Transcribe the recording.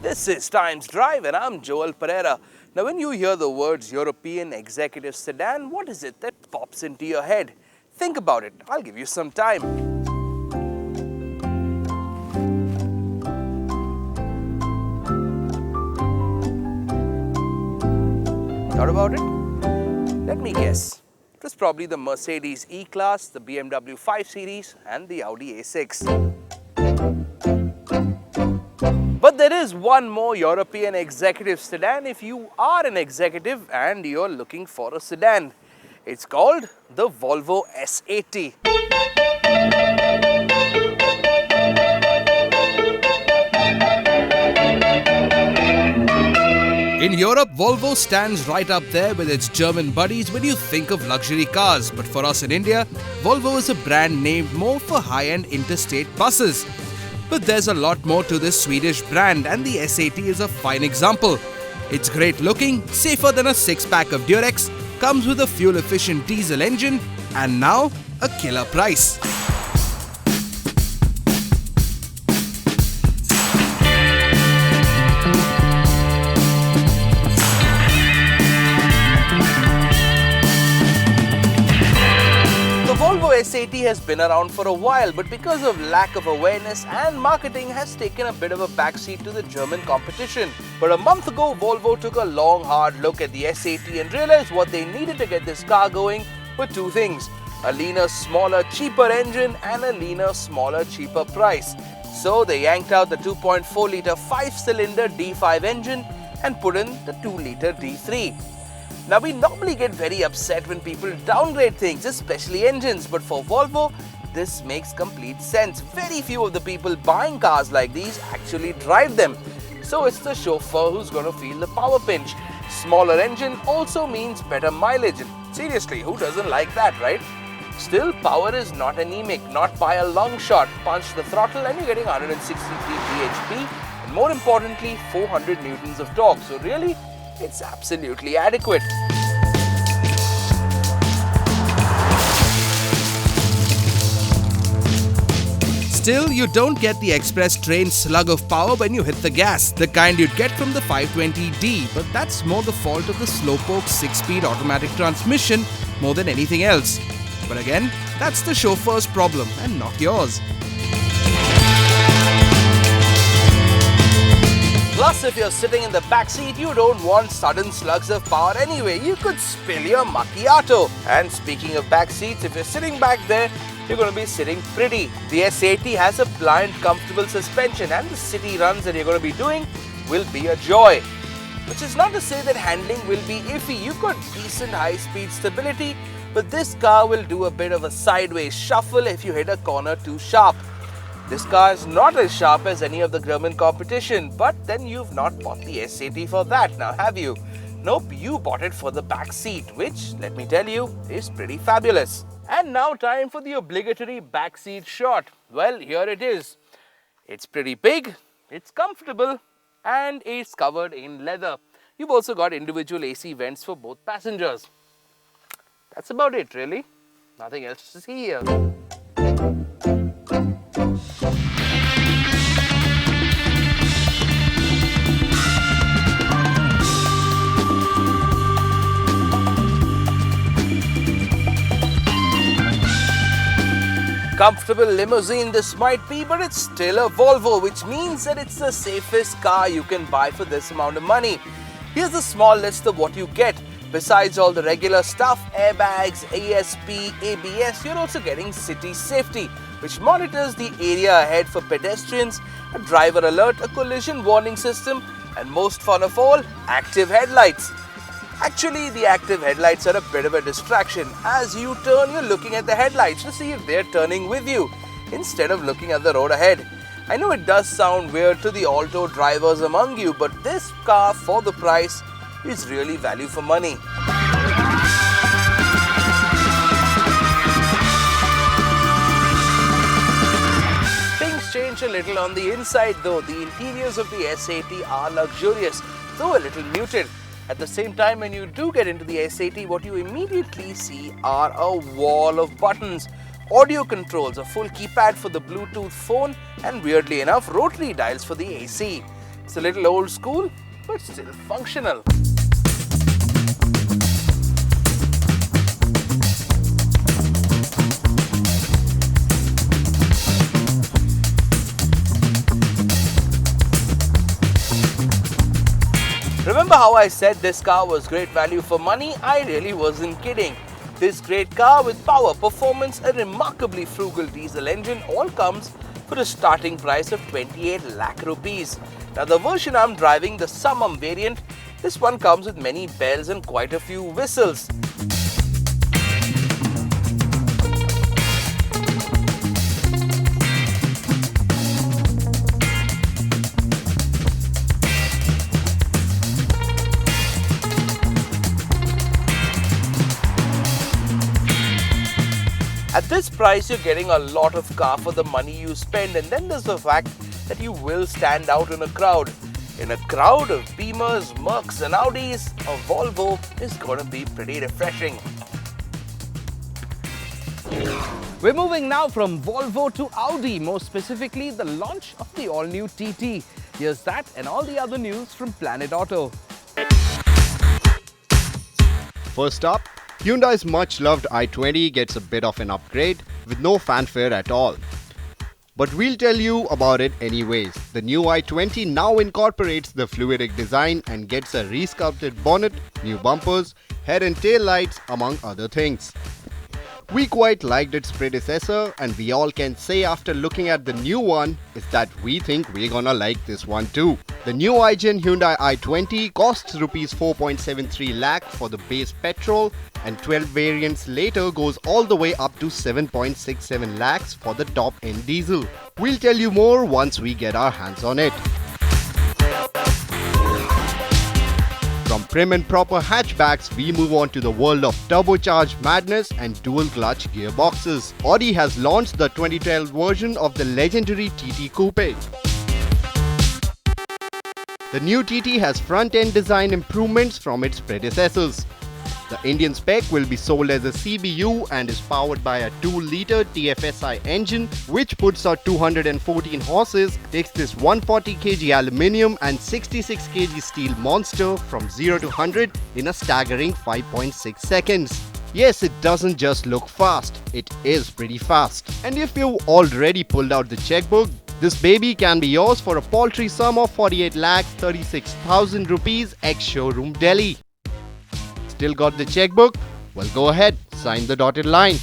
This is Times Drive and I'm Joel Pereira. Now when you hear the words European executive sedan, what is it that pops into your head? Think about it. I'll give you some time. Thought about it? Let me guess. It was probably the Mercedes E-Class, the BMW 5 Series and the Audi A6. But there is one more European executive sedan if you are an executive and you're looking for a sedan. It's called the Volvo S80. In Europe, Volvo stands right up there with its German buddies when you think of luxury cars. But for us in India, Volvo is a brand named more for high-end interstate buses. But there's a lot more to this Swedish brand, and the S80 is a fine example. It's great looking, safer than a six-pack of Durex, comes with a fuel-efficient diesel engine, and now a killer price. Volvo S80 has been around for a while, but because of lack of awareness and marketing has taken a bit of a backseat to the German competition. But a month ago, Volvo took a long hard look at the S80 and realized what they needed to get this car going were two things: a leaner, smaller, cheaper engine and a leaner, smaller, cheaper price. So they yanked out the 2.4 litre 5-cylinder D5 engine and put in the 2 litre D3. Now we normally get very upset when people downgrade things, especially engines, but for Volvo, this makes complete sense. Very few of the people buying cars like these actually drive them. So it's the chauffeur who's going to feel the power pinch. Smaller engine also means better mileage. And seriously, who doesn't like that, right? Still, power is not anemic, not by a long shot. Punch the throttle and you're getting 163 bhp and more importantly, 400 newtons of torque. So really, it's absolutely adequate. Still, you don't get the express train slug of power when you hit the gas, the kind you'd get from the 520D, but that's more the fault of the slowpoke 6-speed automatic transmission more than anything else. But again, that's the chauffeur's problem and not yours. Plus, if you're sitting in the back seat, you don't want sudden slugs of power anyway. You could spill your macchiato. And speaking of back seats, if you're sitting back there, you're going to be sitting pretty. The S80 has a pliant, comfortable suspension, and the city runs that you're going to be doing will be a joy. Which is not to say that handling will be iffy. You've got decent high-speed stability, but this car will do a bit of a sideways shuffle if you hit a corner too sharp. This car is not as sharp as any of the German competition, but then you've not bought the S80 for that, now have you? Nope, you bought it for the back seat, which, let me tell you, is pretty fabulous. And now time for the obligatory back seat shot. Well, here it is. It's pretty big, it's comfortable, and it's covered in leather. You've also got individual AC vents for both passengers. That's about it, really. Nothing else to see here. Comfortable limousine this might be, but it's still a Volvo, which means that it's the safest car you can buy for this amount of money. Here's a small list of what you get. Besides all the regular stuff, airbags, ESP, ABS, you're also getting city safety, which monitors the area ahead for pedestrians, a driver alert, a collision warning system, and most fun of all, active headlights. Actually, the active headlights are a bit of a distraction. As you turn, you're looking at the headlights to see if they're turning with you, instead of looking at the road ahead. I know it does sound weird to the auto drivers among you, but this car, for the price, is really value for money. Things change a little on the inside though. The interiors of the S80 are luxurious, though a little muted. At the same time, when you do get into the S80, what you immediately see are a wall of buttons. Audio controls, a full keypad for the Bluetooth phone, and weirdly enough, rotary dials for the AC. It's a little old school, but still functional. Remember how I said this car was great value for money? I really wasn't kidding. This great car with power, performance, a remarkably frugal diesel engine all comes for a starting price of 28 lakh rupees. Now the version I'm driving, the Summum variant, this one comes with many bells and quite a few whistles. At this price, you're getting a lot of car for the money you spend, and then there's the fact that you will stand out in a crowd. In a crowd of Beamers, Mercs and Audis, a Volvo is going to be pretty refreshing. We're moving now from Volvo to Audi, more specifically the launch of the all-new TT. Here's that and all the other news from Planet Auto. First up, Hyundai's much-loved i20 gets a bit of an upgrade with no fanfare at all. But we'll tell you about it anyways. The new i20 now incorporates the fluidic design and gets a resculpted bonnet, new bumpers, head and tail lights, among other things. We quite liked its predecessor, and we all can say after looking at the new one is that we think we're gonna like this one too. The new iGen Hyundai i20 costs Rs 4.73 lakh for the base petrol, and 12 variants later goes all the way up to 7.67 lakhs for the top end diesel. We'll tell you more once we get our hands on it. From prim and proper hatchbacks, we move on to the world of turbocharged madness and dual clutch gearboxes. Audi has launched the 2012 version of the legendary TT Coupe. The new TT has front-end design improvements from its predecessors. The Indian spec will be sold as a CBU and is powered by a 2-liter TFSI engine, which puts out 214 horses, takes this 140 kg aluminium and 66 kg steel monster from 0 to 100 in a staggering 5.6 seconds. Yes, it doesn't just look fast, it is pretty fast. And if you've already pulled out the checkbook, this baby can be yours for a paltry sum of 48,36,000 rupees ex-showroom Delhi. Still got the checkbook? Well, go ahead, sign the dotted line.